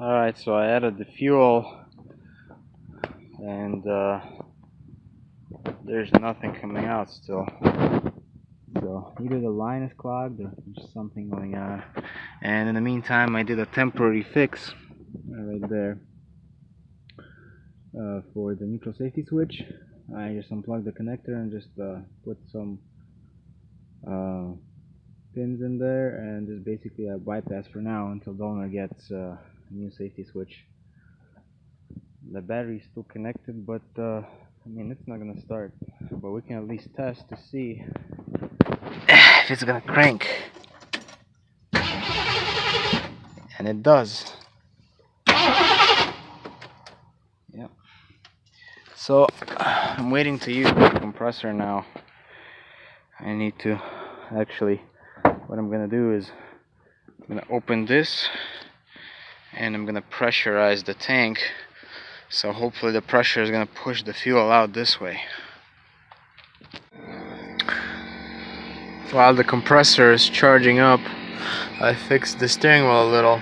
Alright, so I added the fuel and there's nothing coming out still. So either the line is clogged or there's something going on. And in the meantime, I did a temporary fix right there for the neutral safety switch. I just unplugged the connector and just put some pins in there, and just basically a bypass for now until the owner gets a new safety switch. The battery is still connected, but I mean, it's not gonna start, but we can at least test to see if it's gonna crank. And it does. Yeah. So I'm waiting to use the compressor now. I need to actually, what I'm gonna do is I'm gonna open this and I'm gonna pressurize the tank, so hopefully the pressure is gonna push the fuel out this way. While the compressor is charging up, I fixed the steering wheel a little,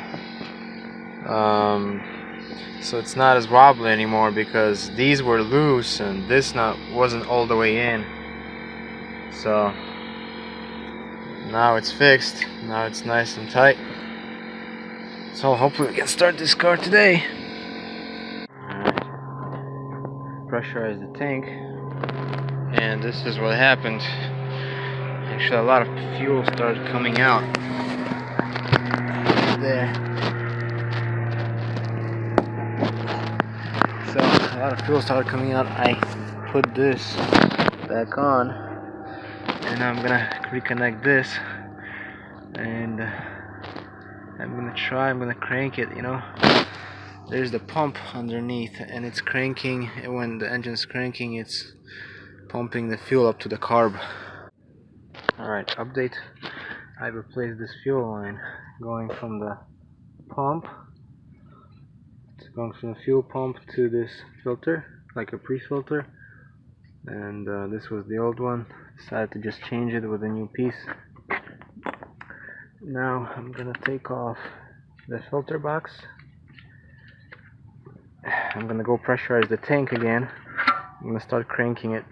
so it's not as wobbly anymore, because these were loose and this wasn't all the way in. So now it's fixed. Now it's nice and tight. So hopefully we can start this car today. Alright. Pressurize the tank, and this is what happened. Actually, a lot of fuel started coming out there. So a lot of fuel started coming out. I put this back on, and I'm gonna reconnect this, and I'm gonna crank it, you know. There's the pump underneath, and it's cranking, and when the engine's cranking, it's pumping the fuel up to the carb. Alright, update. I replaced this fuel line going from the pump. It's going from the fuel pump to this filter, like a pre-filter. And this was the old one. Decided to just change it with a new piece. Now I'm gonna take off the filter box. I'm gonna go pressurize the tank again. I'm gonna start cranking it.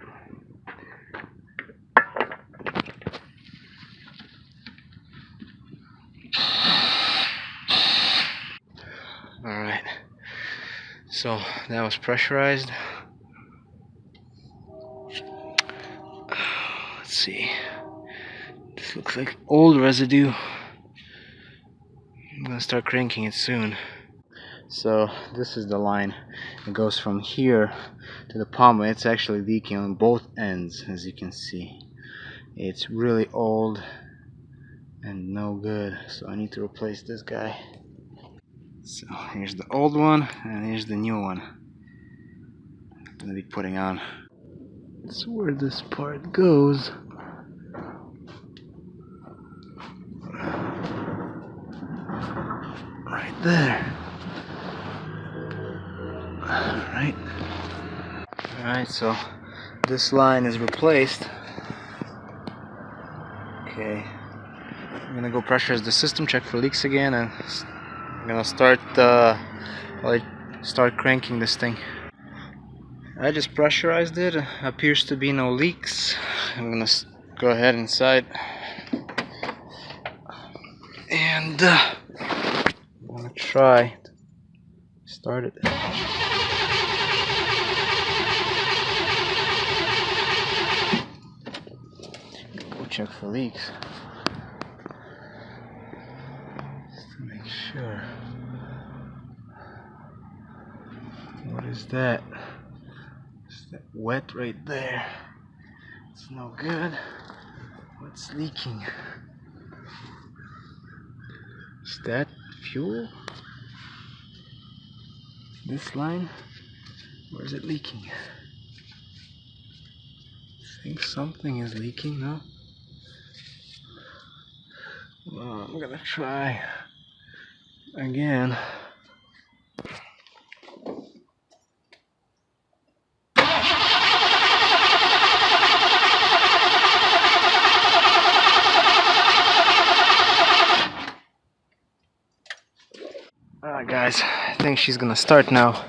Alright, so that was pressurized. Let's see, this looks like old residue. I'm gonna start cranking it soon. So this is the line. It goes from here to the pump. It's actually leaking on both ends, as you can see. It's really old and no good, so I need to replace this guy. So here's the old one, and here's the new one I'm gonna be putting on. That's where this part goes. Right there. Alright, so this line is replaced. Okay, I'm gonna go pressurize the system, check for leaks again, and I'm gonna start cranking this thing. I just pressurized it. Appears to be no leaks. I'm gonna go ahead inside and I'm gonna try to start it. Go check for leaks just to make sure. What is that? Is that wet right there? It's no good. What's leaking? Is that fuel? This line? Or is it leaking? I think something is leaking, no? Well, I'm gonna try again. Alright guys, I think she's gonna start now.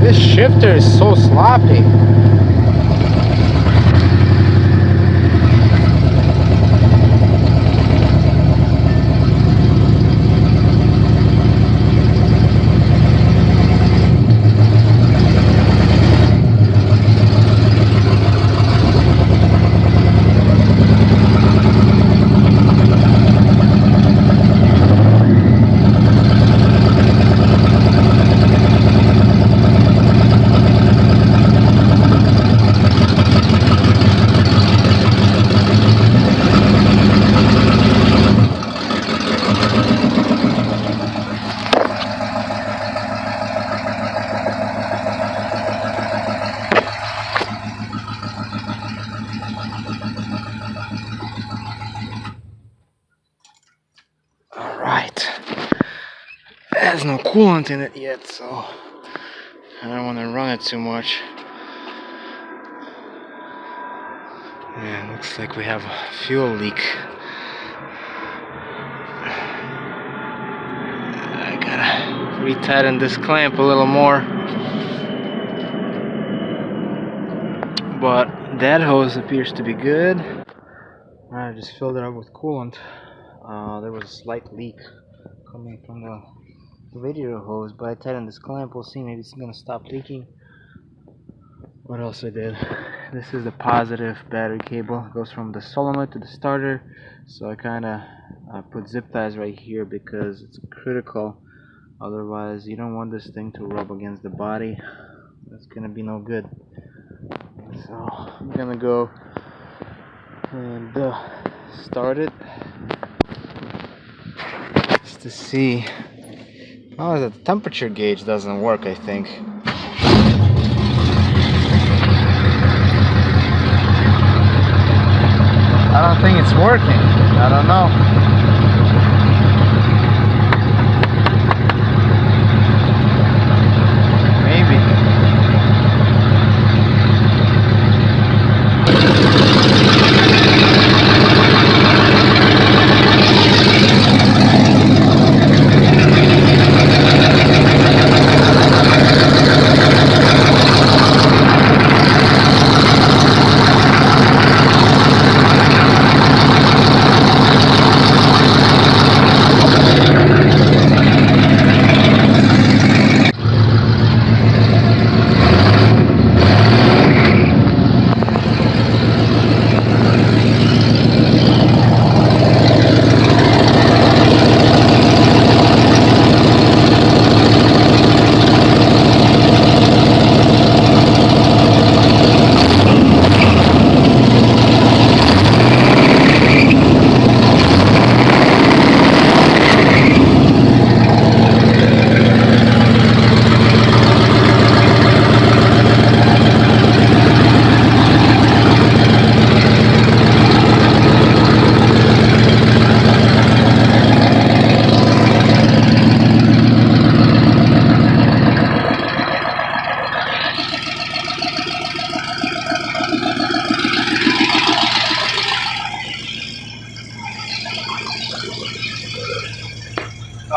This shifter is so sloppy. It has no coolant in it yet, so I don't want to run it too much. Yeah, looks like we have a fuel leak. I gotta retighten this clamp a little more. But that hose appears to be good. I just filled it up with coolant. There was a slight leak coming from the radiator hose, but I tightened this clamp. We'll see, maybe it's gonna stop leaking. What else I did? This is the positive battery cable. It goes from the solenoid to the starter. So I kinda put zip ties right here because it's critical. Otherwise you don't want this thing to rub against the body. That's gonna be no good. So I'm gonna go and start it just to see. Oh, the temperature gauge doesn't work, I think. I don't think it's working. I don't know.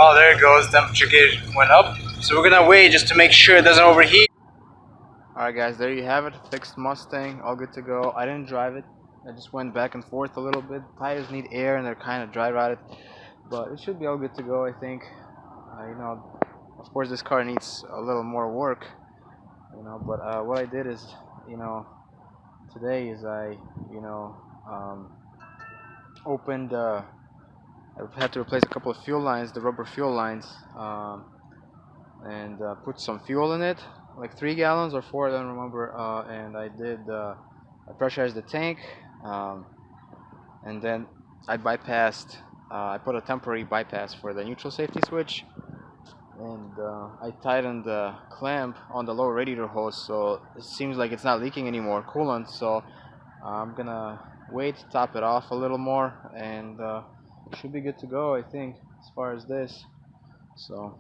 Oh, there it goes. Temperature gauge went up. So we're gonna wait just to make sure it doesn't overheat. Alright guys, there you have it. Fixed Mustang, all good to go. I didn't drive it. I just went back and forth a little bit. Tires need air and they're kind of dry rotted. But it should be all good to go, I think. You know, of course this car needs a little more work. You know, but what I did is, you know, today is I, you know, opened, I had to replace a couple of fuel lines, the rubber fuel lines, and put some fuel in it, like 3 gallons or 4, I don't remember, and I pressurized the tank, and then I bypassed, I put a temporary bypass for the neutral safety switch, and I tightened the clamp on the lower radiator hose, so it seems like it's not leaking anymore coolant. So I'm gonna wait, top it off a little more, and it should be good to go, I think, as far as this. So